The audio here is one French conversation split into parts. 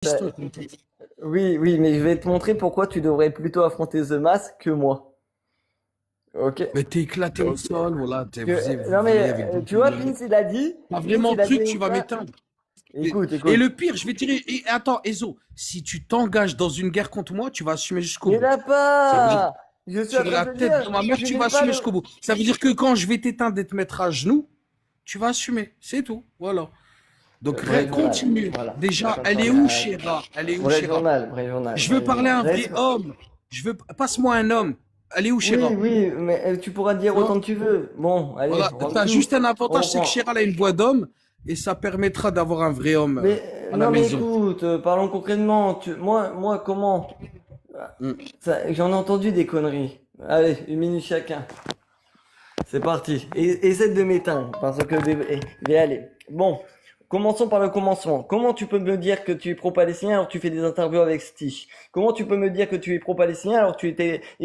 Bah, oui, oui, mais je vais te montrer pourquoi tu devrais plutôt affronter The Mask que moi. Ok? Mais t'es éclaté au Ok. sol, voilà, vous Non voyez mais avec des tu vois, lunettes. Vince il a dit, T'as Vince vraiment il a cru dit que tu une vas fois. m'éteindre. Écoute, Et écoute. le pire, je vais tirer. Et attends, Ezo, si tu t'engages dans une guerre contre moi, tu vas assumer jusqu'au Il bout. a Ça veut dire, pas. Je suis en sur train la de te tête de dire, ma mère, tu tu n'es vas pas assumer le. jusqu'au bout. Ça veut dire que quand je vais t'éteindre et te mettre à genoux, tu vas assumer. C'est tout. Voilà. Donc, Vrai journal. continue. Voilà. Déjà, elle est où, Attends, Chéra? Elle est où, vrai Chéra? journal, vrai journal, Je veux vrai parler journal. à un vrai Reste. homme. Passe-moi un homme. Elle est où, Oui, Chéra? oui, mais tu pourras dire Tu vois? autant que tu veux. Bon, allez, Voilà. rentre T'as tout. juste un On avantage, c'est que reprend. Chéra, elle a une voix d'homme et ça permettra d'avoir un vrai homme Mais à la non, mais maison. écoute, parlons concrètement. Moi, comment? Hmm. J'en ai entendu des conneries. Allez, une minute chacun. C'est parti. Essaie de m'éteindre, parce que je vais aller. Bon, commençons par le commencement. Comment tu peux me dire que tu es pro-palestinien alors que tu fais des interviews avec Stich? Comment tu peux me dire que tu es pro-palestinien alors que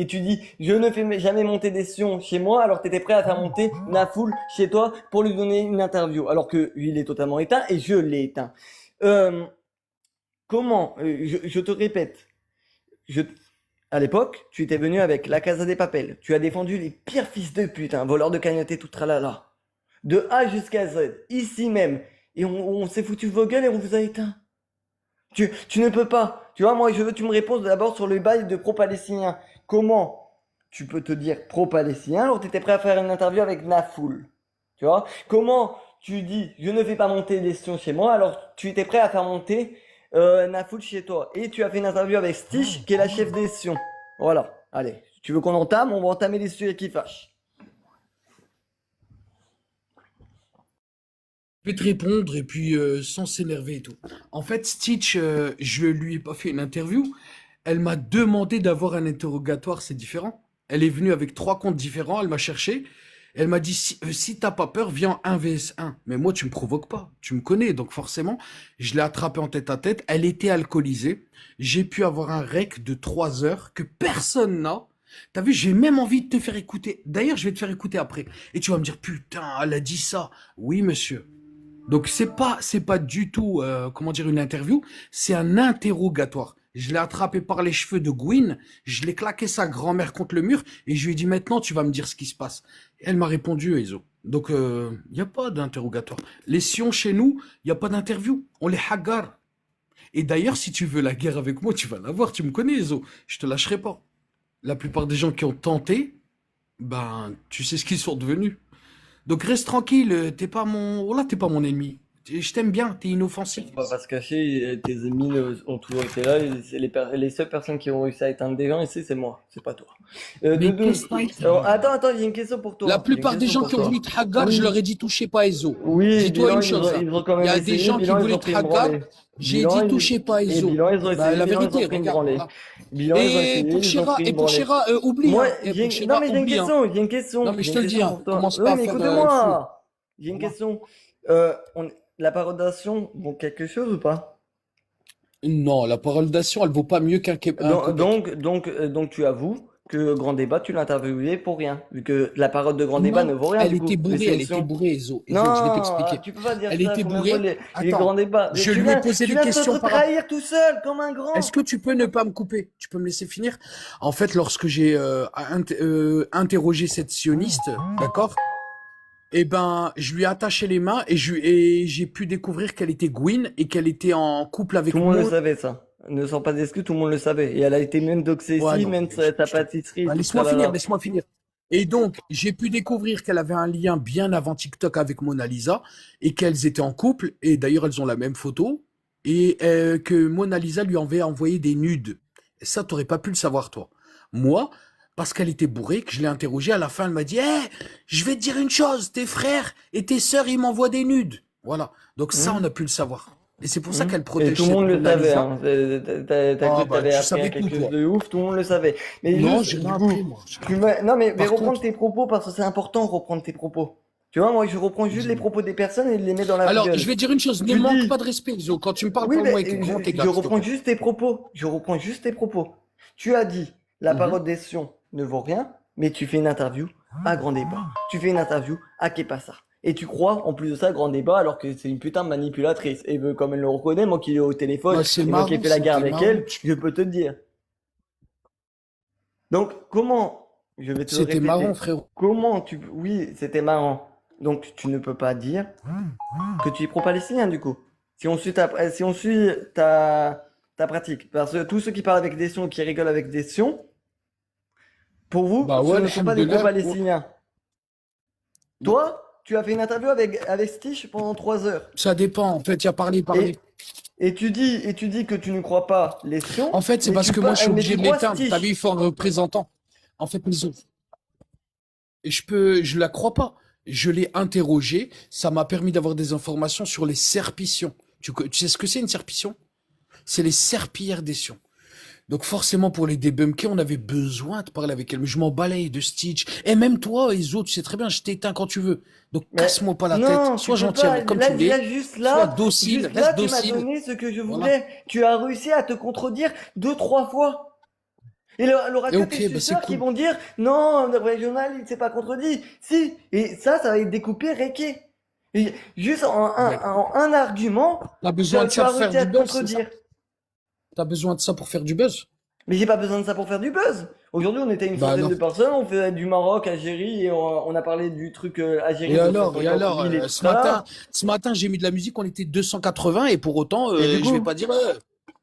tu dis je ne fais jamais monter des sions chez moi alors que tu étais prêt à faire monter Nafoul chez toi pour lui donner une interview alors que lui il est totalement éteint et je l'ai éteint. Euh, comment je te répète, je, à l'époque, tu étais venu avec la Casa des Papel. Tu as défendu les pires fils de pute, hein, voleurs de cagnotte tout tralala. De A jusqu'à Z, ici même. Et on s'est foutu vos gueules et on vous a éteint. Tu ne peux pas. Tu vois, moi, je veux que tu me répondes d'abord sur le bail de pro-palestinien. Comment tu peux te dire pro-palestinien alors que tu étais prêt à faire une interview avec Nafoul? Tu vois? Comment tu dis je ne fais pas monter des sions chez moi alors que tu étais prêt à faire monter Nafoul chez toi? Et tu as fait une interview avec Stich qui est la chef des sions. Voilà. Allez. Tu veux qu'on entame? On va entamer les sujets qui fâchent. Je vais te répondre et puis sans s'énerver et tout. En fait, Stitch, je lui ai pas fait une interview. Elle m'a demandé d'avoir un interrogatoire, c'est différent. Elle est venue avec 3 comptes différents, elle m'a cherché. Elle m'a dit si t'as pas peur, viens en 1 vs 1. Mais moi, tu me provoques pas. Tu me connais, donc forcément, je l'ai attrapée en tête à tête. Elle était alcoolisée. J'ai pu avoir un rec de 3 heures que personne n'a. T'as vu, j'ai même envie de te faire écouter. D'ailleurs, je vais te faire écouter après. Et tu vas me dire, putain, elle a dit ça. Oui, monsieur. Donc c'est pas du tout comment dire une interview, c'est un interrogatoire. Je l'ai attrapé par les cheveux de Gwyn, je l'ai claqué sa grand-mère contre le mur et je lui ai dit maintenant tu vas me dire ce qui se passe. Et elle m'a répondu Ezo. Donc il y a pas d'interrogatoire. Les Sions chez nous, il y a pas d'interview, on les hagar. Et d'ailleurs si tu veux la guerre avec moi, tu vas la voir, tu me connais Ezo, je te lâcherai pas. La plupart des gens qui ont tenté, ben tu sais ce qu'ils sont devenus. Donc reste tranquille, t'es pas mon, voilà, t'es pas mon ennemi. Je t'aime bien, t'es inoffensif. On va pas se cacher, tes ennemis ont toujours été là. Et c'est les seules personnes qui ont réussi à éteindre des gens ici, c'est moi, c'est pas toi. De Mais deux. qu'est-ce que Alors, t'as. attends, j'ai une question pour La toi. J'ai une plupart des question gens pour qui ont toi. voulu te hagar, je leur Oui, ai dit touchez pas Ezo. oui, Dis-toi bilan, une chose, hein. ils ont quand Il y même a des essayé. gens qui Bilan, ils voulaient ont te pris une hagar, branlée. j'ai dit touchez pas Et Ezo. bilan, ils ont Bah, essayé. la Bilan, ils ont vérité, pris une regarde, branlée. voilà. Bilan, ils ont essayé. Ils ont pris Et une pour branlée. Shira, oublie, Moi, hein. Et pour non, Shira, mais j'ai une oublie, hein. question. J'ai une Non, question. mais je J'ai te une le dis, question hein. pour toi. Commence Oui, pas à mais faire le fou. écoute-moi. J'ai une Voilà. question. La parodation vaut quelque chose ou pas? Non, la parole d'action, elle vaut pas mieux un copec. Donc tu avoues que Grand Débat, tu l'as interviewé pour rien, vu que la parole de Grand Débat ne Non, vaut rien du coup, les elle était sélections. bourrée, Ezo. Ezo, je vais Non, t'expliquer. tu peux pas dire Elle ça, était combien de fois bourrée. les Grands Attends, Débats. Mais je lui ai posé tu des viens de questions te par rapport. trahir tout seul, comme un Est-ce grand. que tu peux ne pas me couper? Tu peux me laisser finir? En fait, lorsque j'ai interrogé cette sioniste, d'accord? Eh ben, je lui ai attaché les mains et j'ai pu découvrir qu'elle était Gwyn et qu'elle était en couple Tout le avec monde le Maud. savait ça. Ne sors pas d'excuses, tout le monde le savait. Et elle a été même doxée Ouais, ici, non, même mais sa pâtisserie, bah, tout laisse-moi finir, tralala. laisse-moi finir. Et donc, j'ai pu découvrir qu'elle avait un lien bien avant TikTok avec Mona Lisa et qu'elles étaient en couple. Et d'ailleurs, elles ont la même photo. Et que Mona Lisa lui avait envoyé des nudes. Et ça, t'aurais pas pu le savoir, toi. Moi, parce qu'elle était bourrée, que je l'ai interrogée, à la fin, elle m'a dit, je vais te dire une chose, tes frères et tes sœurs, ils m'envoient des nudes. Voilà. Donc ça, on Hum, a pu le savoir. Et c'est pour ça hum. qu'elle Et tout protège le cette monde le Mona savait, Lisa. hein. T'as cru Ah que bah, t'avais tu appris savais tout, quelque chose toi. de ouf, tout le monde le savait. Mais Non, juste, j'ai rien du coup, appris, moi. non, mais Par reprendre contre, tes propos parce que c'est important, reprendre tes propos. Tu vois, moi, je reprends juste les dis-moi. propos des personnes et les mets dans la Alors, je gueule. vais dire une chose, ne Tu manque dis, pas de respect, Zo. Quand tu me parles, oui, parle-moi mais avec grand je égal, s'il te reprends plaît. juste tes propos. Je reprends juste tes propos. Tu as dit, la Mhm. parole des Sions ne vaut rien, mais tu fais une interview à Grand Débat. Tu fais une interview à Kepassa. Et tu crois, en plus de ça, grand débat, alors que c'est une putain de manipulatrice. Et comme elle le reconnaît, moi qui l'ai au téléphone, Bah, c'est et moi qui ai marrant, fait la guerre c'était avec marrant. elle, je peux te le dire. Donc, comment, je vais te le C'était marrant, répéter, frérot. comment tu, oui, c'était marrant. Donc, tu ne peux pas dire que tu es pro-palestinien, du coup. Si on suit ta pratique. Parce que tous ceux qui parlent avec des sions, qui rigolent avec des sions, pour vous, Bah ce ouais, ne sont pas des alhamdoulilah. Ouais. pro-palestiniens. Non, Toi, tu as fait une interview avec Stitch pendant 3 heures. ça dépend. En fait, il y a parlé. Et, et tu dis que tu ne crois pas les sions, En fait, c'est mais parce que moi, je suis mais obligé tu de crois l'éteindre. T'as vu, Stitch. il faut un représentant. En fait, et je la crois pas. Je l'ai interrogé. Ça m'a permis d'avoir des informations sur les serpitions. Tu sais ce que c'est une serpition? C'est les serpillères des sions. Donc forcément, pour les débunker, on avait besoin de parler avec elle. Mais je m'en balaye de Stitch. Et même toi, Iso, tu sais très bien, je t'éteins quand tu veux. Donc Mais casse-moi pas la tête. non, tu Sois peux gentil pas. comme tu l'es. Là, Sois docile, juste là, reste tu m'as docile. donné ce que je Voilà. voulais. Tu as réussi à te contredire 2, 3 fois. Et il y aura Et que tes ok, bah c'est suceurs qui cool. vont dire non, le régional, il s'est pas contredit. Si. Et ça va être découpé, réqué. Et juste Ouais. en un argument, T'as tu besoin as, de tu ça as pour faire réussi à du te buzz, c'est ça? contredire. T'as besoin de ça pour faire du buzz? Mais j'ai pas besoin de ça pour faire du buzz. Aujourd'hui, on était une Bah centaine de alors. personnes, on fait du Maroc, Algérie, et on a parlé du truc Algérie Et de alors, et 150 alors, 000 et tout ce matin, ça. j'ai mis de la musique, on était 280 et pour autant, Et du je vais coup, pas dire,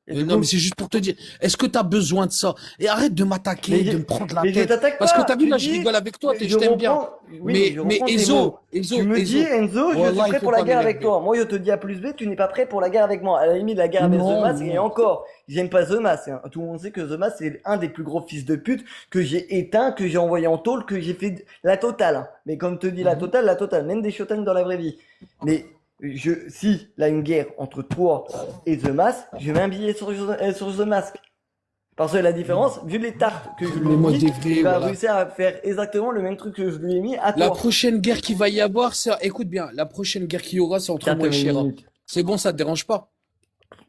et du non, mais coup. c'est juste pour te dire, est-ce que tu as besoin de ça? Et arrête de Mais m'attaquer, je, de me prendre la mais je tête. t'attaque Parce que pas. t'as vu, Tu là, je dis, rigole avec toi, je je t'aime bien. reprends, oui, mais je Mais reprends tes Enzo, mots. Tu me dis, Enzo, je suis Wallah, il prêt faut pour la pas guerre avec m'énerver. toi. Moi, je te dis A plus B, tu n'es pas prêt pour la guerre avec moi. À la limite, la guerre avec The Non, Mask, et non. encore, j'aime pas The Mask, hein. Tout le monde sait que The Mask, c'est un des plus gros fils de pute que j'ai éteint, que j'ai envoyé en tôle, que j'ai fait la totale, hein. Mais comme te dis Mhm. la totale, même des shotguns dans la vraie vie. Mais si là une guerre entre toi et The Mask, je mets un billet sur The Mask. Parce que la différence, vu les tartes que je lui Les ai mots mis, il vrai, va voilà. réussir à faire exactement le même truc que je lui ai mis à La toi. prochaine guerre qu'il va y avoir, c'est, écoute bien, la prochaine guerre qu'il y aura, c'est entre moi et 80 Shera. minutes. C'est bon, ça te dérange pas?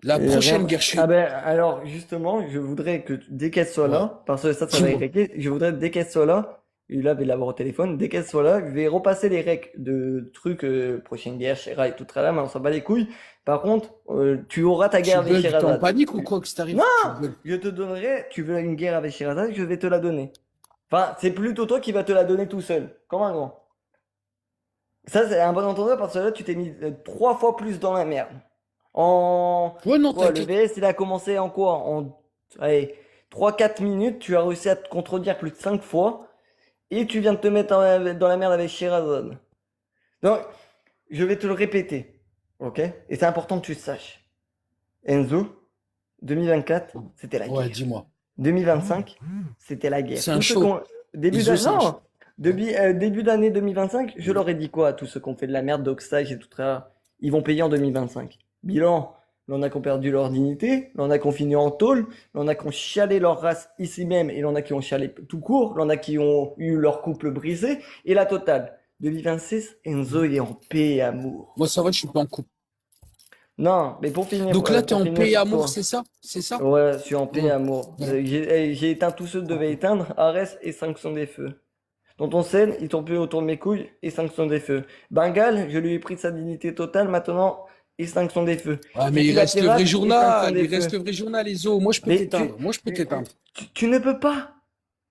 La Et prochaine rien. guerre, Ah ben, alors, justement, je voudrais que dès qu'elle soit ouais, là, parce que ça va dis-moi. être réglé, je voudrais dès qu'elle soit là, et là, je vais l'avoir au téléphone, dès qu'elle soit là, je vais repasser les règles de trucs, prochaine guerre, Shera et tout là, mais on s'en bat les couilles. Par contre, tu auras ta guerre Tu avec bugs, t'es en Sherazade. panique ou quoi que ça Non! t'arrive? Tu bugs. Je te donnerai, tu veux une guerre avec Sherazade, je vais te la donner. Enfin, c'est plutôt toi qui vas te la donner tout seul, comme un grand. Ça, c'est un bon entendeur parce que là, tu t'es mis 3 fois plus dans la merde. En Ouais, non, quoi, le t'inquiète. VS, il a commencé en quoi? En allez, 3, 4 minutes, tu as réussi à te contredire plus de 5 fois et tu viens de te mettre dans la merde avec Sherazade. Donc, je vais te le répéter, ok? Et c'est important que tu le saches. Enzo, 2024, c'était la Ouais, guerre. dis-moi. 2025, c'était la guerre. C'est un Tous ceux show. qu'on début Iso, d'année, c'est un show. non, début d'année 2025, je leur ai dit quoi à tous ceux qui ont fait de la merde d'Oxstage et tout ça, ils vont payer en 2025. Bilan, il y en a qui ont perdu leur dignité, il y en a qui ont fini en tôle, il y en a qui ont chialé leur race ici même, et il y en a qui ont chialé tout court, il y en a qui ont eu leur couple brisé, et la totale. 2026, Enzo est en paix et amour. Moi, ça va, je suis pas en couple. Non, mais Donc là, t'es pour en finir paix et sur amour, toi. c'est ça? C'est ça? Ouais, je suis en paix et Ouais. amour. Ouais. J'ai éteint tous ceux que je devais éteindre, Arès et Sanction des Feux. Dans ton scène, ils tombent plus autour de mes couilles, et Sanction des Feux. Bengal, je lui ai pris sa dignité totale, maintenant, et Sanction des Feux. Ah, mais il Fifi la reste le vrai pirate, et Sanction journal. des Il reste Feux. le vrai journal, Iso. Moi, je peux Mais t'éteindre. Moi, je peux t'éteindre. tu ne peux pas.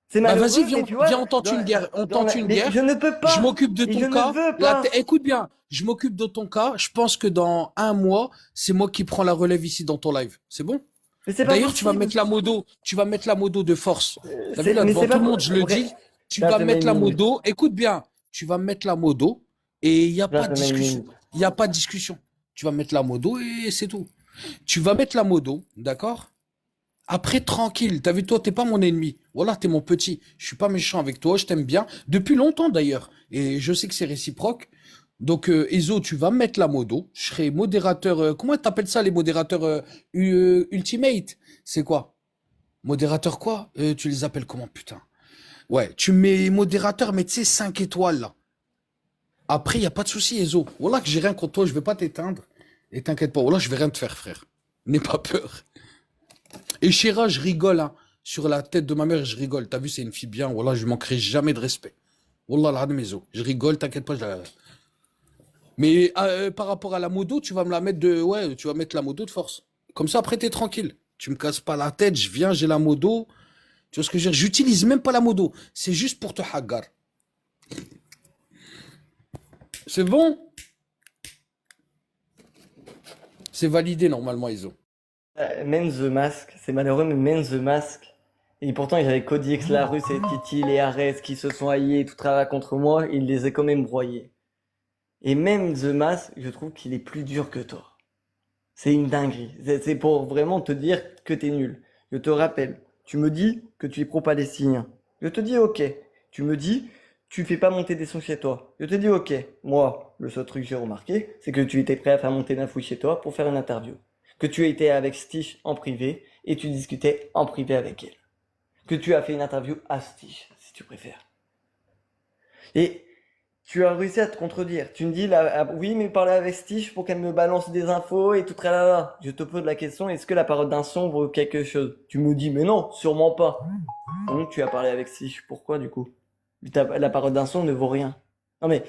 C'est Bah, vas-y, malheureux, mais tu vois, viens, on tente une guerre. On tente une mais guerre. je ne peux Je pas. m'occupe de Et je ton ne cas. veux pas. Écoute bien, je m'occupe de ton cas. Je pense que dans un mois, c'est moi qui prends la relève ici dans ton live. C'est bon? Mais c'est pas D'ailleurs, tu vas possible. mettre la modo. Tu vas mettre la modo de force. T'as vu là, Mais devant c'est tout pas le monde, je le vrai. dis. Tu vas 29 mettre la minutes. modo. Écoute bien. Tu vas mettre la modo et il n'y a pas de 29 discussion. minutes. Il n'y a pas de discussion. Tu vas mettre la modo et c'est tout. Tu vas mettre la modo, d'accord? Après, tranquille. T'as vu, toi, t'es pas mon ennemi. Voilà, t'es mon petit. Je suis pas méchant avec toi, je t'aime bien. Depuis longtemps, d'ailleurs. Et je sais que c'est réciproque. Donc, Ezo, tu vas mettre la modo. Je serai modérateur. Comment t'appelles ça, les modérateurs ultimate? C'est quoi? Modérateur quoi? Tu les appelles comment, putain? Ouais, tu mets modérateur, mais tu sais, 5 étoiles, là. Après, il n'y a pas de souci, Ezo. Voilà que j'ai rien contre toi, je vais pas t'éteindre. Et t'inquiète pas, voilà, je vais rien te faire, frère. N'aie pas peur. Et Chéra, je rigole, hein. Sur la tête de ma mère, je rigole. T'as vu, c'est une fille bien. Voilà, je lui manquerai jamais de respect. Wallah, la Ezo. Je rigole, t'inquiète pas. Mais par rapport à la modo, tu vas me la mettre de. Ouais, tu vas mettre la modo de force. Comme ça, après, t'es tranquille. Tu me casses pas la tête, je viens, j'ai la modo. Tu vois ce que je veux dire? J'utilise même pas la modo. C'est juste pour te hagar. C'est bon? C'est validé normalement, ISO. Même The Mask, c'est malheureux, mais même The Mask. Et pourtant, il y avait Cody X Larus et Titi et Ares qui se sont alliés tout travail contre moi, il les a quand même broyés. Et même The Mask, je trouve qu'il est plus dur que toi. C'est une dinguerie. C'est pour vraiment te dire que t'es nul. Je te rappelle, tu me dis que tu es pro-palestinien. Je te dis ok. Tu me dis, tu fais pas monter des sons chez toi. Je te dis ok. Moi, le seul truc que j'ai remarqué, c'est que tu étais prêt à faire monter d'un fou chez toi pour faire une interview. Que tu étais avec Stitch en privé et tu discutais en privé avec elle. Que tu as fait une interview à Stitch, si tu préfères. Et tu as réussi à te contredire. Tu me dis là, oui, mais parler avec Stitch pour qu'elle me balance des infos et tout tralala. Je te pose la question, est-ce que la parole d'un son vaut quelque chose? Tu me dis, mais non, sûrement pas. Donc tu as parlé avec Stitch. Pourquoi du coup? La parole d'un son ne vaut rien. Non mais,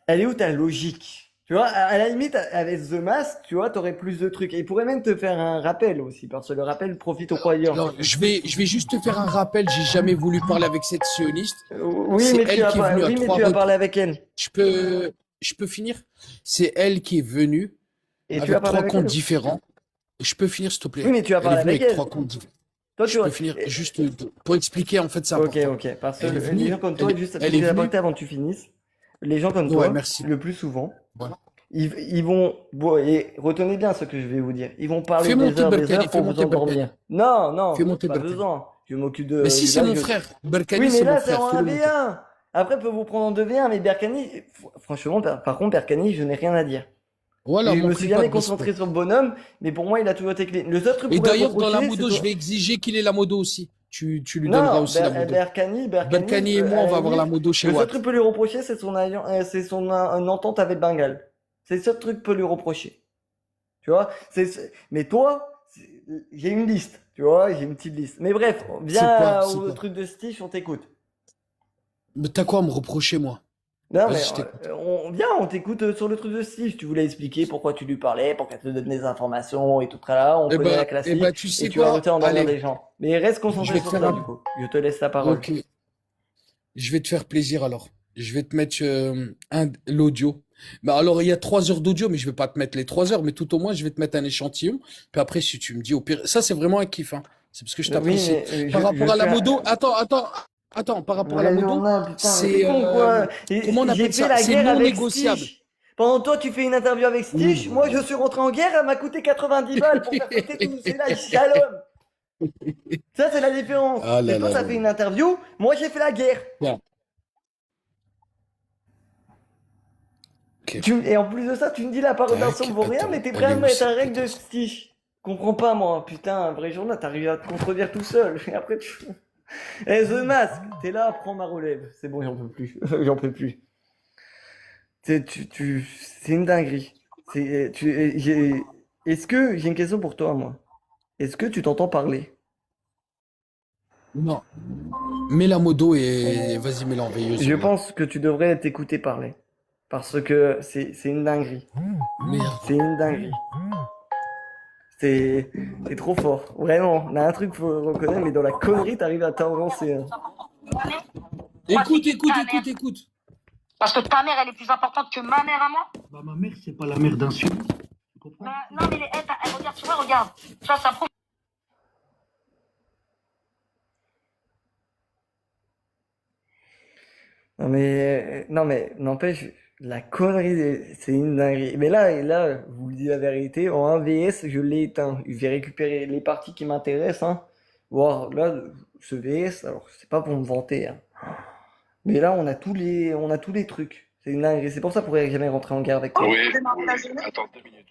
elle est où ta logique? Tu vois, à la limite, avec The Mask, tu vois, t'aurais plus de trucs. Et il pourrait même te faire un rappel aussi, parce que le rappel profite aux croyants. Alors, je vais juste te faire un rappel. J'ai jamais voulu parler avec cette sioniste. Oui, C'est mais elle qui est venue à oui, mais trois tu as reprises. parlé avec elle. Je peux finir? C'est elle qui est venue Et tu as avec parlé trois avec comptes elle? différents. Je peux finir, s'il te Oui, plaît? mais tu as Elle est parlé venue avec avec elle. trois comptes différents. Toi, Je peux finir juste pour expliquer, en fait, c'est Ok, important. ok. Parce que Elle est les gens venue, comme toi, juste elle petite est venue. aparté avant que tu finisses, les gens comme Ouais, toi, merci. le plus souvent, Voilà. ils vont, bon, et retenez bien ce que je vais vous dire, ils vont parler Fais monter des Berkane, heures fais pour vous monter Berkane. endormir. Non, Fais non, monter pas Berkane. besoin. Je m'occupe Mais de, si, c'est là, mon frère. oui, Berkane, mais c'est mon là, c'est frère. en Fais-le monter. 1v1. Après, peut vous prendre en 2v1, mais Berkani, franchement, par contre, Berkani, je n'ai rien à dire. Voilà, Et je me suis manque-lui pas jamais de respect. concentré sur le bonhomme, mais pour moi, il a toujours été clé. Le seul truc Et qu'on pourrait d'ailleurs, dans la reprocher, c'est modo, je toi. vais exiger qu'il ait la modo aussi. Tu lui donneras Non, aussi la modo. Berkani, Berkane et moi, à on la va avoir la limite, modo chez le seul truc Watt. que peut lui reprocher, c'est c'est son entente avec Bengal. C'est le seul truc que peut lui reprocher. Tu vois, mais toi, j'ai une liste, tu vois, j'ai une petite liste. Mais bref, C'est quoi? viens C'est au quoi? truc de Stitch, on t'écoute. Mais t'as quoi à me reprocher, moi? Non, mais Vas-y, je t'écoute. on t'écoute sur le truc de Stitch. Tu voulais expliquer pourquoi tu lui parlais, pour qu'elle te donne des informations et tout là. On connaît la Eh ben, classique tu et sais tu vas quoi? réussir à endormir Allez, des gens. Mais reste je concentré vais te sur faire ça, du un... coup. Je te laisse la parole. Ok, je vais te faire plaisir alors. Je vais te mettre l'audio. Bah alors, il y a 3 heures d'audio, mais je vais pas te mettre les 3 heures, mais tout au moins, je vais te mettre un échantillon. Puis après, si tu me dis au pire, ça, c'est vraiment un kiff, hein. C'est parce que je Oui, t'apprécie. mais Par je rapport à suis la un... modo, attends, par rapport à la Mais modo, non, putain, mais t'es c'est, con quoi. comment on J'ai appelle fait ça? la C'est guerre non avec négociable. Stitch. Pendant toi, tu fais une interview avec Stitch. Ouh Moi, là je suis rentré en guerre, elle m'a coûté 90 balles pour faire péter tout. C'est la shalom. Ça, c'est la différence. Ah C'est là toi, là t'as là fait là. une interview. Moi, j'ai fait la guerre. Bien, ok. Et en plus de ça, tu me dis la parole d'un son Tac, ne vaut rien, attends, mais t'es prêt elle à est me où mettre un cette règle de putain? Stitch. Comprends pas, moi. Putain, un vrai journal, t'arrives à te contredire tout seul. Et après, tu... Eh, The Mask, t'es là, prends ma relève. C'est bon, j'en peux plus. J'en peux plus. C'est une dinguerie. Est-ce que, j'ai une question pour toi, moi. Est-ce que tu t'entends parler? Non. Mets la modo et vas-y, mets-la en veilleuse, Je là. pense que tu devrais t'écouter parler. Parce que c'est une dinguerie. Merde. C'est une dinguerie. C'est trop fort. Vraiment. On a un truc, faut reconnaître, mais dans la connerie, t'arrives à t'avancer, hein. Écoute. Parce que ta mère, elle est plus importante que ma mère à moi. Bah, ma mère, c'est pas la mère d'un sioniste, tu comprends? Non, mais regarde, tu vois, regarde. Ça prouve. Non, mais, n'empêche, la connerie, c'est une dinguerie. Mais là, je vous dis la vérité, en 1 VS, je l'ai éteint. Je vais récupérer les parties qui m'intéressent, hein. Voir, là, ce VS, alors, c'est pas pour me vanter, hein. Mais là, on a tous les trucs. C'est une dinguerie. C'est pour ça qu'on pourrait jamais rentrer en guerre avec toi. Oui. Attends 2 minutes.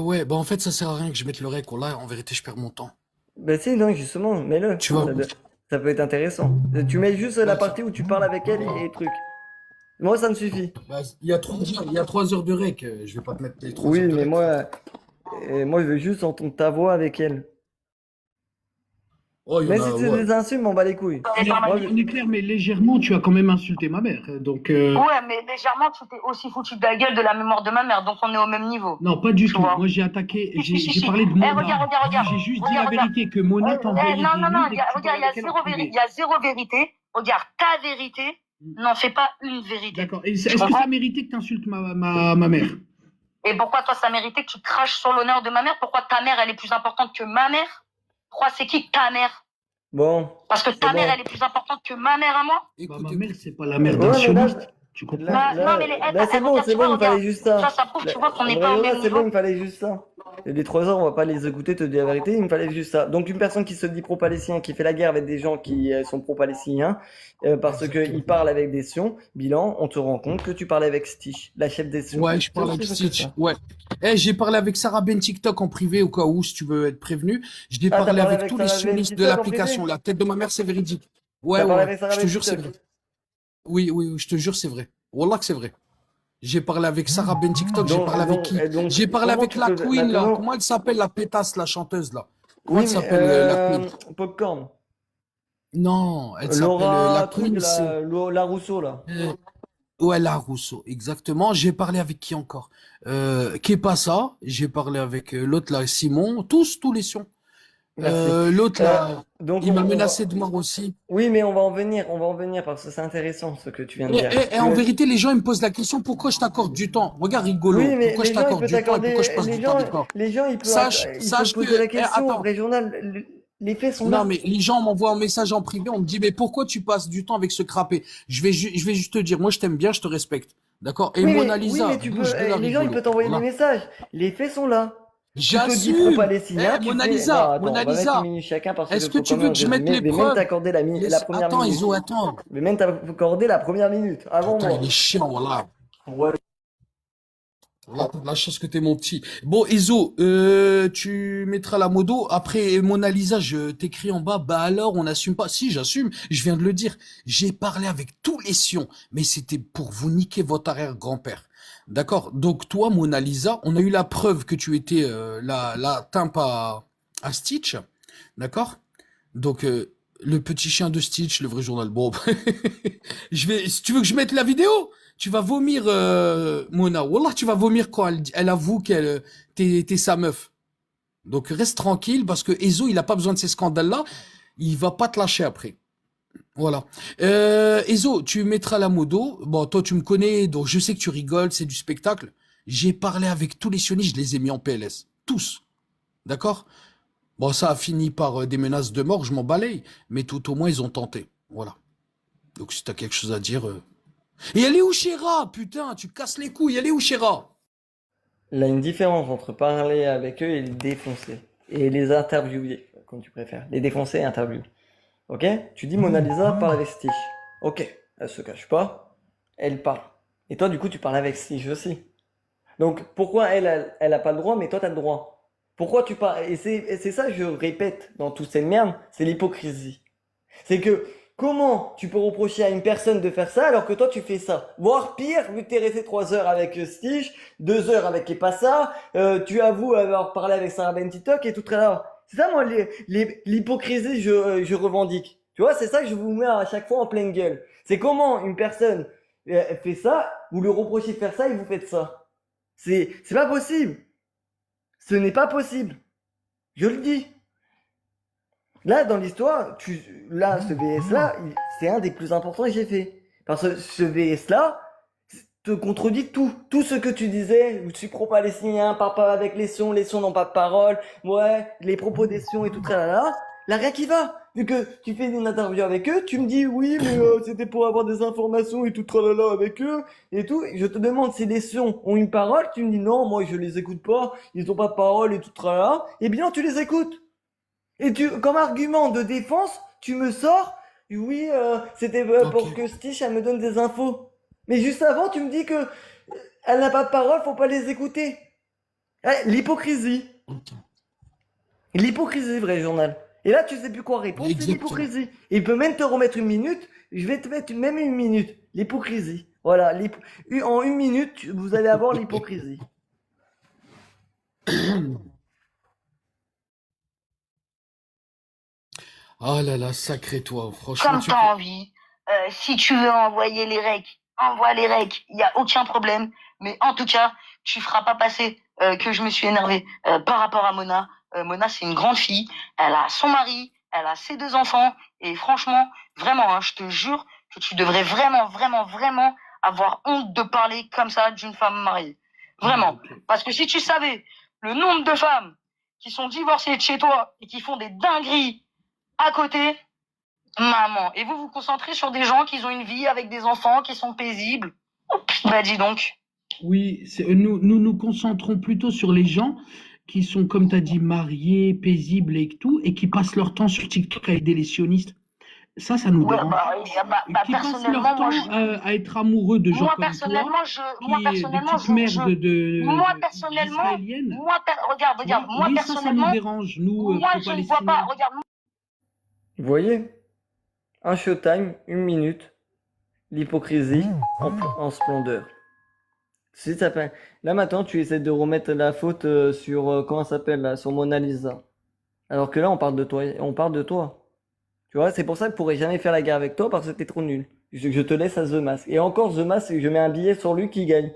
Ouais, bah en fait, ça sert à rien que je mette le rec. Là, en vérité, je perds mon temps. Ben si, non, justement, mets-le. Tu vois? Ça peut être intéressant. Tu mets juste la Ouais, partie où tu parles avec elle et trucs. Moi, ça me suffit. bah, il y a 3 heures de rec. Je vais pas te mettre les 3 Oui, heures de mais rec. moi, je veux juste entendre ta voix avec elle. Oh, il y Mais en si a, c'est ouais. des insultes, m'en bats les couilles. Et par Moi, manière. On est clair, mais légèrement, tu as quand même insulté ma mère. Donc, Ouais, mais légèrement, tu t'es aussi foutu de la gueule de la mémoire de ma mère, donc on est au même niveau. non, pas du Tu tout. vois. Moi, j'ai attaqué, Si, si, si, j'ai si. parlé de Eh, Mona. regarde. J'ai juste dit la Regarde. vérité, que Mona t'envoyait Non, des non, non, nudes et que tu regarde, parlais avec elle en privé. il y a zéro vérité. Regarde, ta vérité n'en fait pas une vérité. D'accord. Et Tu est-ce que comprends? ça méritait que tu insultes ma mère? Et pourquoi toi, ça méritait que tu craches sur l'honneur de ma mère? Pourquoi ta mère, elle est plus importante que ma mère? Pourquoi c'est qui ta mère? bon, Parce que c'est ta mère, bon. elle est plus importante que ma mère à moi? Bah, Écoute, ma écoute. mère, c'est pas la mère d'un Ouais, mais là, sioniste. Tu comprends? là, Non, mais là, c'est bon, regarde, tu vois, il me fallait regarde. juste ça. Ça prouve, tu vois, qu'on n'est En pas vrai, au là, même c'est bon, il niveau. me fallait juste ça. Et les 3 heures, on va pas les écouter, te dire la vérité, il me fallait juste ça. Donc, une personne qui se dit pro-palestinien, qui fait la guerre avec des gens qui sont pro-palestiniens, parce Exactement. qu'ils parlent avec des sions, bilan, on te rend compte que tu parlais avec Stitch, la chef des sions. Ouais, je C'est parle aussi avec simple que Stitch. ça. Ouais. Eh, j'ai parlé avec Sarah Ben TikTok en privé au cas où, si tu veux être prévenu. Je l'ai Ah, t'as parlé parlé avec avec tous les Sarah Ben sionistes de TikTok en privé? l'application. La tête de ma mère, c'est véridique. Ouais, T'as ouais, parlé ouais. avec Sarah Je te Ben jure, c'est TikTok? vrai. Oui, oui, oui, je te jure, c'est vrai. Wallah que c'est vrai. J'ai parlé avec Sarah Ben TikTok, j'ai parlé avec qui? Donc, J'ai parlé comment avec tu la peux, Queen, là. maintenant, Comment elle s'appelle, la pétasse, la chanteuse, là? Comment oui, elle mais, s'appelle, la Queen? Popcorn. Non, elle s'appelle la Laura, truc, Queen, c'est... la Rousseau, là. euh, Ouais, la Rousseau, exactement. J'ai parlé avec qui encore? Kepassa, j'ai parlé avec l'autre là, Simon, tous les sions. Merci. L'autre là, Donc, il m'a on menacé va, de mort aussi. oui, mais on va en venir parce que c'est intéressant ce que tu viens de dire. En vérité, les gens ils me posent la question pourquoi je t'accorde du temps. Regarde, Oui, rigolo, mais pourquoi je les gens, ils t'accorde peuvent du temps et pourquoi je t'accorder, passe du temps avec toi. les gens, ils peuvent Sache poser que, la question au attends, vrai journal. Les faits sont non là. mais les gens m'envoient un message en privé, on me dit mais pourquoi tu passes du temps avec ce crapé? Je vais juste te dire, moi je t'aime bien, je te respecte, d'accord? Et Mona Oui, mais Lisa, tu peux, bouge de la les gens, ils rigolo, peuvent t'envoyer des voilà. messages. Les faits sont là. Tu te dis J'assume. pro-palestinien, tu Mona fais, non, Lisa, attends, Mona on va mettre une Lisa, minute chacun parce est-ce qu'il que faut tu quand veux même que je mette résumer. les Je vais même preuves? t'accorder la première Attends, minute. Iso, attends. Je vais même t'accorder la première minute avant Putain, il est moi. chiant, voilà. Ouais. Voilà, t'as de la chance que t'es mon petit. Bon, Iso, tu mettras la modo. Après, Mona Lisa, je t'écris en bas. Bah alors, on n'assume pas. Si, j'assume. Je viens de le dire. J'ai parlé avec tous les sions, mais c'était pour vous niquer votre arrière-grand-père. D'accord? Donc, toi, Mona Lisa, on a eu la preuve que tu étais la timpe à Stitch. D'accord? Donc, le petit chien de Stitch, le vrai journal. Bon, si tu veux que je mette la vidéo, tu vas vomir, Mona. Wallah, tu vas vomir quand elle avoue t'es sa meuf. Donc, reste tranquille parce que Ezo, il a pas besoin de ces scandales-là. Il va pas te lâcher après. Voilà. Ezo, tu mettras la modo. Bon, toi, tu me connais, donc je sais que tu rigoles, c'est du spectacle. J'ai parlé avec tous les sionistes, je les ai mis en PLS. Tous. D'accord? Bon, ça a fini par des menaces de mort, je m'en balaye. Mais tout au moins, ils ont tenté. Voilà. Donc, si t'as quelque chose à dire... Et elle est où, Chéra? Putain, tu casses les couilles. Elle est où, Chéra? Il y a une différence entre parler avec eux et les défoncer. Et les interviewer, comme tu préfères. Les défoncer et interviewer. Ok? Tu dis Mona Lisa parle avec Stitch. Ok. Elle se cache pas. Elle parle. Et toi, du coup, tu parles avec Stitch aussi. Donc, pourquoi elle a pas le droit, mais toi, t'as le droit? Pourquoi tu parles? Et c'est ça que je répète dans toute cette merde, c'est l'hypocrisie. C'est que, comment tu peux reprocher à une personne de faire ça alors que toi tu fais ça? Voire pire, vu que t'es resté 3 heures avec Stitch, 2 heures avec Kepassa, tu avoues avoir parlé avec Sarah Ben TikTok et tout très là. C'est ça moi l'hypocrisie je revendique. Tu vois, c'est ça que je vous mets à chaque fois en pleine gueule. C'est comment une personne fait ça, vous lui reprochez de faire ça et vous faites ça. C'est pas possible. Ce n'est pas possible. Je le dis. Là, dans l'histoire, ce VS-là, c'est un des plus importants que j'ai fait. Parce que ce VS-là te contredit tout. Tout ce que tu disais, je suis pro-palestinien, parle pas avec les sions n'ont pas de parole, ouais, les propos des sions et tout tralala. Là, rien qui va. Vu que tu fais une interview avec eux, tu me dis oui, mais c'était pour avoir des informations et tout tralala avec eux et tout. Je te demande si les sions ont une parole, tu me dis non, moi je les écoute pas, ils ont pas de parole et tout tralala. Et bien, tu les écoutes. Et comme argument de défense, tu me sors, oui, c'était pour Ok. que Stitch, elle me donne des infos. Mais juste avant, tu me dis que elle n'a pas de parole, faut pas les écouter. L'hypocrisie. Ok. L'hypocrisie, vrai journal. Et là, tu sais plus quoi répondre, c'est Exactement. l'hypocrisie. Il peut même te remettre une minute, je vais te mettre même une minute. L'hypocrisie. Voilà, en une minute, vous allez avoir l'hypocrisie. Ah là là, sacré toi. Franchement, Comme tu peux. t'as envie. Si tu veux envoyer les recs, envoie les recs. Il n'y a aucun problème. Mais en tout cas, tu feras pas passer que je me suis énervé par rapport à Mona. Mona, c'est une grande fille. Elle a son mari, elle a ses 2 enfants. Et franchement, vraiment, hein, je te jure que tu devrais vraiment, vraiment, vraiment avoir honte de parler comme ça d'une femme mariée. Ah, Vraiment. ok. Parce que si tu savais le nombre de femmes qui sont divorcées de chez toi et qui font des dingueries à côté, maman. Et vous vous concentrez sur des gens qui ont une vie avec des enfants, qui sont paisibles. Bah dis donc. Oui, nous nous concentrons plutôt sur les gens qui sont, comme tu as dit, mariés, paisibles et tout, et qui passent leur temps sur TikTok à aider les sionistes. Ça nous Ouais, dérange. Qui passent leur personnellement, temps à être amoureux de gens comme toi, des petites merdes moi personnellement, d'israéliennes. Tu regarde, vois, oui, ça nous dérange, nous, moi je ne vois pas, pro-palestiniens. regarde, Vous voyez? Un showtime, 1 minute, l'hypocrisie en splendeur. Si ça fait... Là maintenant, tu essaies de remettre la faute sur, comment ça s'appelle, là, sur Mona Lisa. Alors que là, on parle de toi, on parle de toi. Tu vois, c'est pour ça que je pourrais jamais faire la guerre avec toi parce que t'es trop nul. Je te laisse à The Mask. Et encore, The Mask, je mets un billet sur lui qui gagne.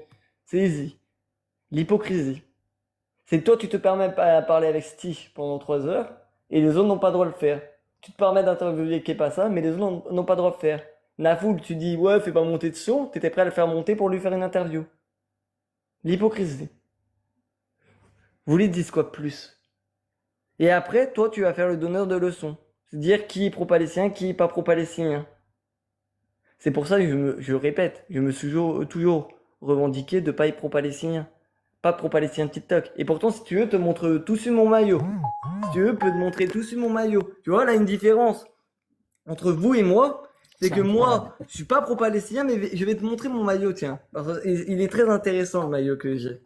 C'est easy. L'hypocrisie. C'est que toi, tu te permets pas à parler avec Stitch pendant 3 heures et les autres n'ont pas le droit de le faire. Tu te permets d'interviewer Kepa, mais les autres n'ont pas le droit de le faire. Nafoul, tu dis, ouais, fais pas monter de son, t'étais prêt à le faire monter pour lui faire une interview. L'hypocrisie. Vous lui dites quoi de plus? Et après, toi, tu vas faire le donneur de leçons. C'est dire qui est pro-palestinien, qui est pas pro-palestinien. C'est pour ça que je répète, je me suis toujours revendiqué de pas être pro-palestinien. Pas pro-palestinien TikTok. Et pourtant, si tu veux, te montre tout sur mon maillot. Si tu veux, peut te montrer tout sur mon maillot. Tu vois, là, une différence entre vous et moi, c'est C'est que incroyable. moi, je suis pas pro-palestinien, mais je vais te montrer mon maillot, tiens. Il est très intéressant, le maillot que j'ai.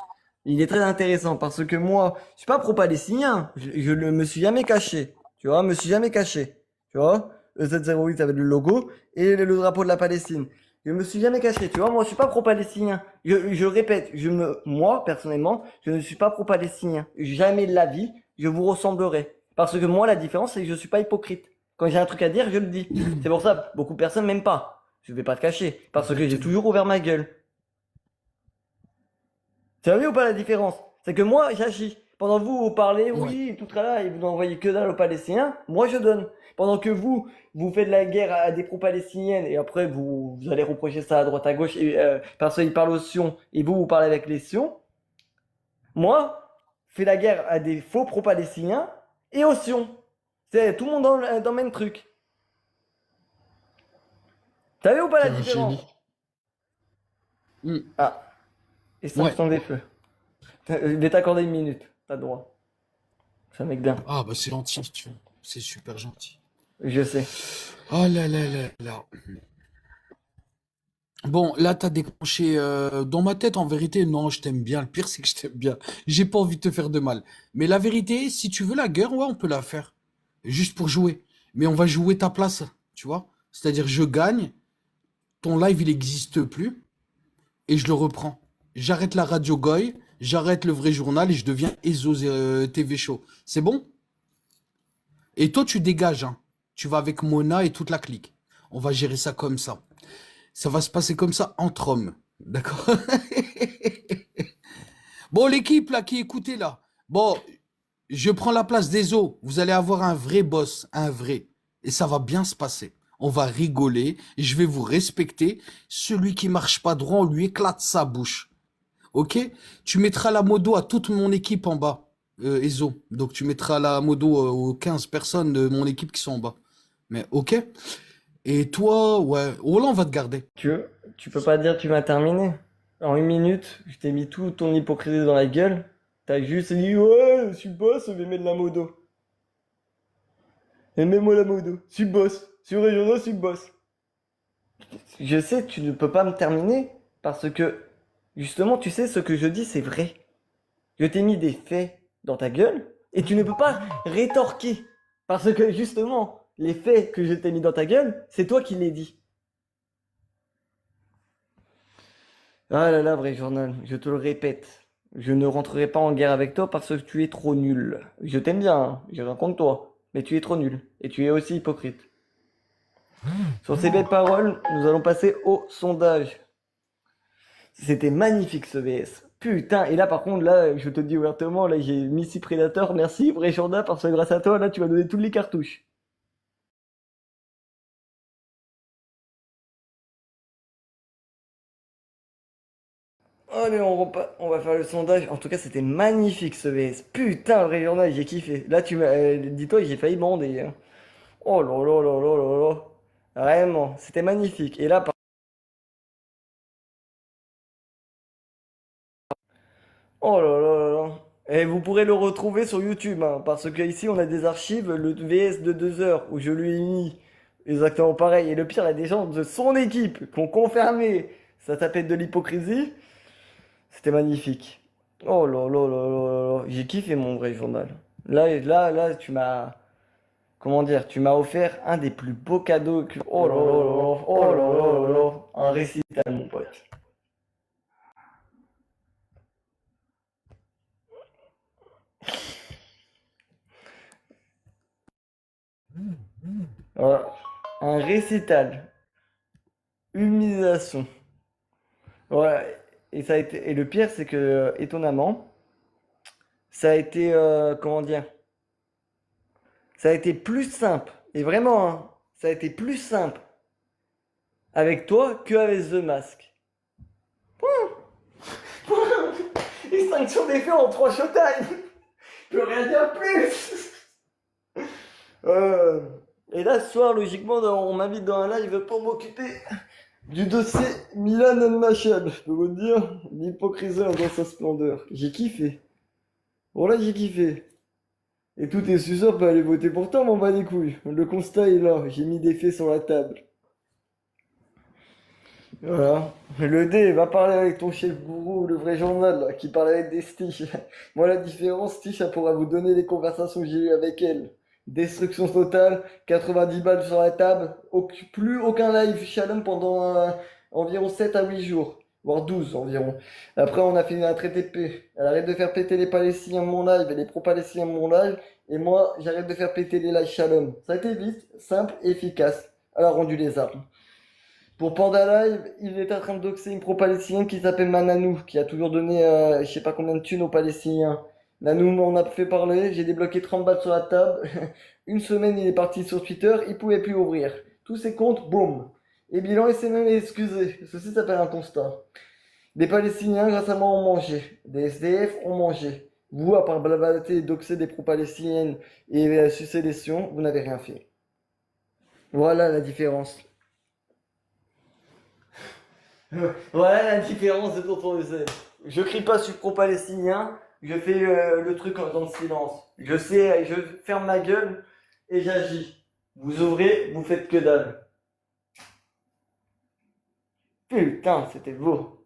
Il est très intéressant parce que moi, je suis pas pro-palestinien. Je ne me suis jamais caché. Tu vois, me suis jamais caché. Tu vois, E708 avec le logo et le drapeau de la Palestine. Je me suis jamais caché. Tu vois, moi, je suis pas pro-palestinien. Je répète, moi, personnellement, je ne suis pas pro-palestinien. Jamais de la vie, je vous ressemblerai. Parce que moi, la différence, c'est que je suis pas hypocrite. Quand j'ai un truc à dire, je le dis. C'est pour ça, beaucoup de personnes m'aiment pas. Je vais pas te cacher. Parce que j'ai toujours ouvert ma gueule. Tu as vu ou pas la différence? C'est que moi, j'agis. Pendant que vous parlez, Ouais. oui, tout là, et vous n'envoyez que dalle aux Palestiniens, moi je donne. Pendant que vous faites la guerre à des pro-palestiniennes, et après vous allez reprocher ça à droite à gauche, et parce qu'ils parlent aux Sions, et vous parlez avec les Sions, moi, je fais la guerre à des faux pro-palestiniens et aux Sions. C'est tout le monde dans le même truc. T'as vu ou pas T'es la un différence? génie. Hmm. Ah, Ouais. extinction des feux. Je vais t'accorder 1 minute, t'as le droit. C'est un mec bien, Ah, bah c'est gentil, tu vois. C'est super gentil. je sais. Oh là là là là. Bon, là, t'as déclenché. Dans ma tête, en vérité, non, je t'aime bien. Le pire, c'est que je t'aime bien. J'ai pas envie de te faire de mal. Mais la vérité, si tu veux la guerre, ouais, on peut la faire. Juste pour jouer. Mais on va jouer ta place, tu vois. C'est-à-dire, je gagne, ton live, il n'existe plus, et je le reprends. J'arrête la radio Goy, j'arrête le vrai journal, et je deviens Ezo TV Show. C'est bon? Et toi, tu dégages, hein. Tu vas avec Mona et toute la clique. On va gérer ça comme ça. Ça va se passer comme ça entre hommes. D'accord? Bon, l'équipe là qui écoutez là. Bon, je prends la place des os. Vous allez avoir un vrai boss, un vrai. Et ça va bien se passer. On va rigoler. Je vais vous respecter. Celui qui marche pas droit, on lui éclate sa bouche. Ok? Tu mettras la modo à toute mon équipe en bas, Ezo. Donc tu mettras la modo aux 15 personnes de mon équipe qui sont en bas. Mais ok? Et toi, ouais. Oh là, on va te garder. Tu peux pas dire tu m'as terminé. En 1 minute, je t'ai mis tout ton hypocrisie dans la gueule. T'as juste dit ouais, je suis boss, je vais mettre la modo. Et mets-moi la modo. Je suis boss. Sur régional, je suis boss. Je sais, tu ne peux pas me terminer parce que justement, tu sais, ce que je dis, c'est vrai. Je t'ai mis des faits dans ta gueule et tu ne peux pas rétorquer. Parce que justement, les faits que je t'ai mis dans ta gueule, c'est toi qui les dis. Ah là là, vrai journal, je te le répète. Je ne rentrerai pas en guerre avec toi parce que tu es trop nul. Je t'aime bien, hein, j'ai rien contre toi. Mais tu es trop nul. Et tu es aussi hypocrite. Sur ces belles paroles, nous allons passer au sondage. C'était magnifique ce VS. Putain, et là par contre, là, je te le dis ouvertement, là j'ai Missy Predator, merci Bréchanda, parce que grâce à toi, là tu vas donner toutes les cartouches. Allez, on va faire le sondage. En tout cas, c'était magnifique ce VS. Putain, vrai journal, j'ai kiffé. Là, dis-toi, j'ai failli bander, hein. Oh là là là là là là. Vraiment, c'était magnifique. Et là, oh là là là là. Et vous pourrez le retrouver sur YouTube, hein, parce que ici, on a des archives, le VS de 2 heures, où je lui ai mis exactement pareil. Et le pire, il y a des gens de son équipe qui ont confirmé sa tapette de l'hypocrisie. C'était magnifique. Oh là là là là là là. J'ai kiffé mon vrai journal. Là, tu m'as, comment dire, tu m'as offert un des plus beaux cadeaux que, oh là là là là, oh là là là là, un récital, mon pote. Voilà. Un récital. Humilisation. Ouais. Et ça a été, et le pire, c'est que, étonnamment, ça a été, comment dire, ça a été plus simple. Et vraiment, hein, ça a été plus simple avec toi qu'avec The Mask. Extinction des feux en 3 showtime. Je peux rien dire plus. Euh, et là, ce soir, logiquement, on m'invite dans un live pour m'occuper du dossier Milan Unmatchable. Je peux vous dire, l'hypocrisie dans sa splendeur. J'ai kiffé. Bon là, j'ai kiffé. Et tous tes suceurs peuvent aller voter pour toi, m'en bat les couilles. Le constat est là. J'ai mis des faits sur la table. Voilà. Le D va parler avec ton chef gourou, le vrai journal, là, qui parle avec des Stitch. Moi, la différence, Stitch, elle pourra vous donner les conversations que j'ai eues avec elle. Destruction totale, 90 balles sur la table, plus aucun live challenge pendant environ 7 à 8 jours, voire 12 environ. Après, on a fait un traité de paix. Elle arrête de faire péter les Palestiniens de mon live et les pro-Palestiniens de mon live, et moi, j'arrête de faire péter les lives shalom. Ça a été vite, simple, efficace. Elle a rendu les armes. Pour Panda Live, il est en train de doxer une pro-palestinienne qui s'appelle Mananou, qui a toujours donné je sais pas combien de thunes aux Palestiniens. Nanou m'en a fait parler, j'ai débloqué 30 balles sur la table. Une semaine, il est parti sur Twitter, il pouvait plus ouvrir. Tous ses comptes, boum. Et bilan, il s'est même excusé. Ceci s'appelle un constat. Des Palestiniens, grâce à moi, ont mangé. Des SDF ont mangé. Vous, à part blablater et doxer des pro-palestiniennes et sucer des sions, vous n'avez rien fait. Voilà la différence. Voilà la différence de tonton Youssef. Je crie pas sur pro-palestinien, je fais le truc dans le silence. Je sais, je ferme ma gueule et j'agis. Vous ouvrez, vous faites que dalle. Putain, c'était beau.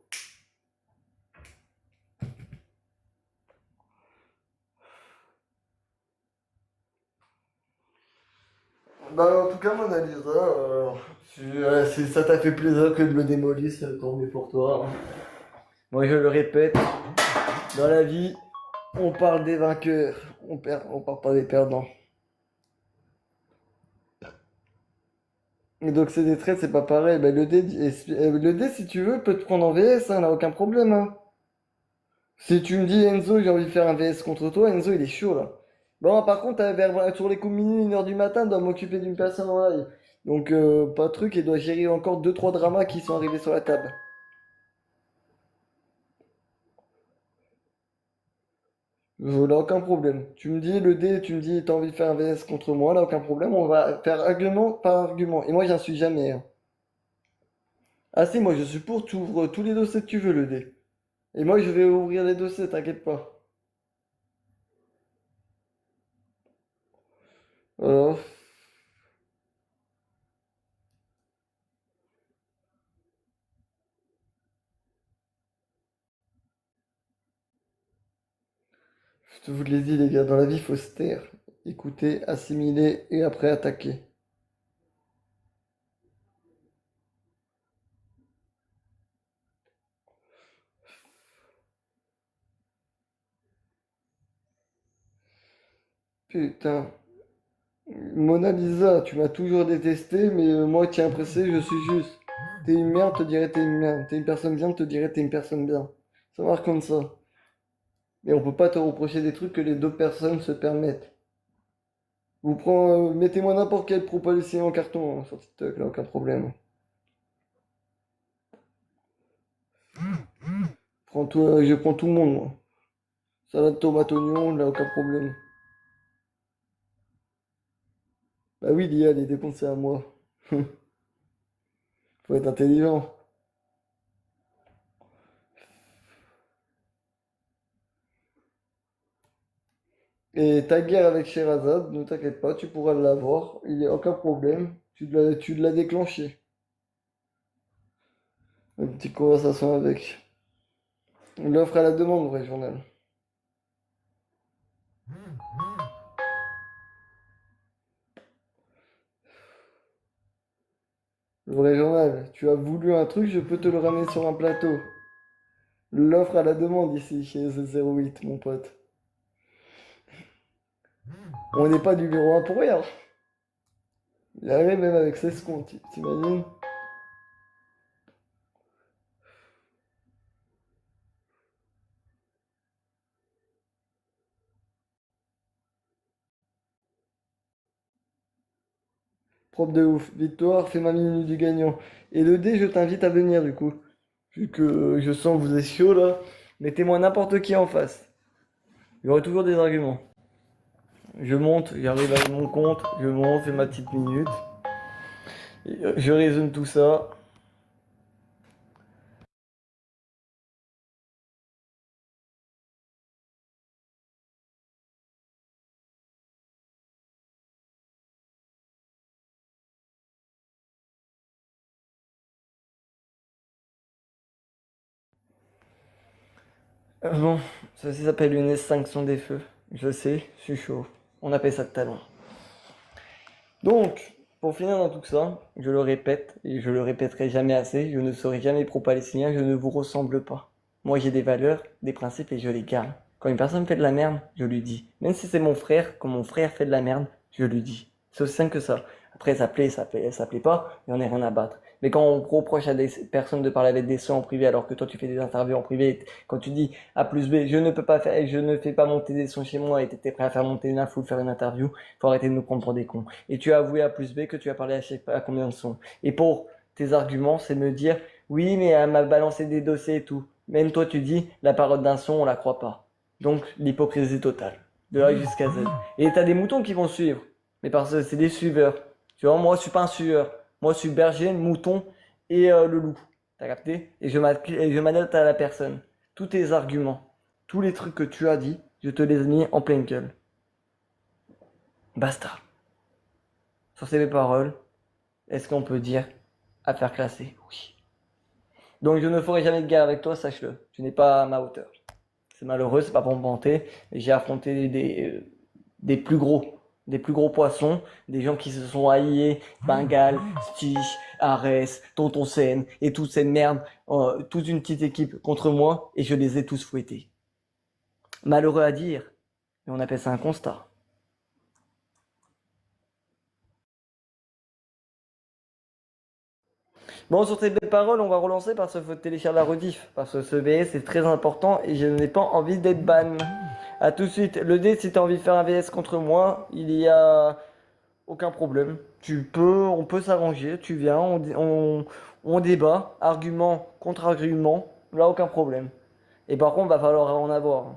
Bah en tout cas Mona Lisa, si ça t'a fait plaisir que de me démolir, c'est tant mieux pour toi, hein. Moi je le répète, dans la vie, on parle des vainqueurs, on parle pas des perdants. Et donc c'est des trades, c'est pas pareil. Bah, le dé, si tu veux, peut te prendre en VS, hein, n'a aucun problème, hein. Si tu me dis Enzo, j'ai envie de faire un VS contre toi, Enzo il est chaud là. Bon, par contre, sur les coups de minuit, 1 heure du matin, doit m'occuper d'une personne en live. Donc pas de truc, et doit gérer encore deux trois dramas qui sont arrivés sur la table. Là, aucun problème. Tu me dis le dé, tu me dis t'as envie de faire un VS contre moi, là, aucun problème, on va faire argument par argument. Et moi j'en suis jamais, hein. Ah si, moi je suis pour, tu ouvres tous les dossiers que tu veux, le dé. Et moi, je vais ouvrir les dossiers, t'inquiète pas. Alors, je vous l'ai dit, les gars, dans la vie, il faut se taire. Écouter, assimiler et après attaquer. Putain. Mona Lisa, tu m'as toujours détesté, mais moi, tiens pressé, je suis juste. T'es une merde, te dirais t'es une merde. T'es une personne bien, te dirais t'es une personne bien. Ça marche comme ça. Et on peut pas te reprocher des trucs que les deux personnes se permettent. Mettez-moi n'importe quel propos laissé en carton hein, sur TikTok, là, aucun problème. Je prends tout le monde, moi. Salade, tomate, oignon, là, aucun problème. Bah oui, Lia, les dépenses, c'est à moi. Faut être intelligent. Et ta guerre avec Sherazade, ne t'inquiète pas, tu pourras l'avoir. Il n'y a aucun problème. Tu l'as déclenché. Une petite conversation avec. L'offre à la demande, vrai journal. Le vrai journal. Tu as voulu un truc, je peux te le ramener sur un plateau. L'offre à la demande ici, chez Z08, mon pote. On n'est pas du numéro 1 pour rien. Il arrive même avec 16 comptes, t'imagines? Propre de ouf. Victoire, fais ma minute du gagnant. Et le dé, je t'invite à venir du coup. Vu que je sens que vous êtes chaud là, mettez-moi n'importe qui en face. Il y aura toujours des arguments. Je monte, j'arrive à mon compte, je monte, fais ma petite minute. Je résume tout ça. Bon, ceci s'appelle une extinction des feux. Je sais, je suis chaud. On appelle ça de talent. Donc, pour finir dans tout ça, je le répète, et je le répéterai jamais assez, je ne serai jamais pro-palestinien, je ne vous ressemble pas. Moi j'ai des valeurs, des principes et je les garde. Quand une personne fait de la merde, je lui dis. Même si c'est mon frère, quand mon frère fait de la merde, je lui dis. C'est aussi simple que ça. Après, ça plaît pas, il n'y en a rien à battre. Mais quand on reproche à des personnes de parler avec des soins en privé alors que toi tu fais des interviews en privé, quand tu dis A plus B, je ne peux pas faire, je ne fais pas monter des sons chez moi et t'étais prêt à faire monter une info ou faire une interview, faut arrêter de nous prendre pour des cons. Et tu as avoué à plus B que tu as parlé à je sais pas à combien de sons. Et pour tes arguments, c'est me dire, oui, mais elle m'a balancé des dossiers et tout. Même toi tu dis, la parole d'un son, on la croit pas. Donc, l'hypocrisie totale. De A jusqu'à Z. Et t'as des moutons qui vont suivre. Mais parce que c'est des suiveurs. Tu vois, moi, je suis pas un suiveur. Moi, je suis berger, mouton et le loup. T'as capté? Et je m'adapte à la personne. Tous tes arguments, tous les trucs que tu as dit, je te les ai mis en pleine gueule. Basta. Sur ces paroles, est-ce qu'on peut dire affaire classée? Oui. Donc, je ne ferai jamais de guerre avec toi, sache-le. Tu n'es pas à ma hauteur. C'est malheureux, c'est pas pour me vanter. J'ai affronté des plus gros poissons, des gens qui se sont haïs, Bengal, Stitch, Ares, Tonton Sen, et toute cette merde, toute une petite équipe contre moi, et je les ai tous fouettés. Malheureux à dire, mais on appelle ça un constat. Bon, sur ces belles paroles, on va relancer parce qu'il faut télécharger la rediff. Parce que ce VS est très important et je n'ai pas envie d'être ban. A tout de suite. Le D, si tu as envie de faire un VS contre moi, il y a aucun problème. On peut s'arranger. Tu viens, on débat. Argument contre argument. Là, aucun problème. Et par contre, va falloir en avoir.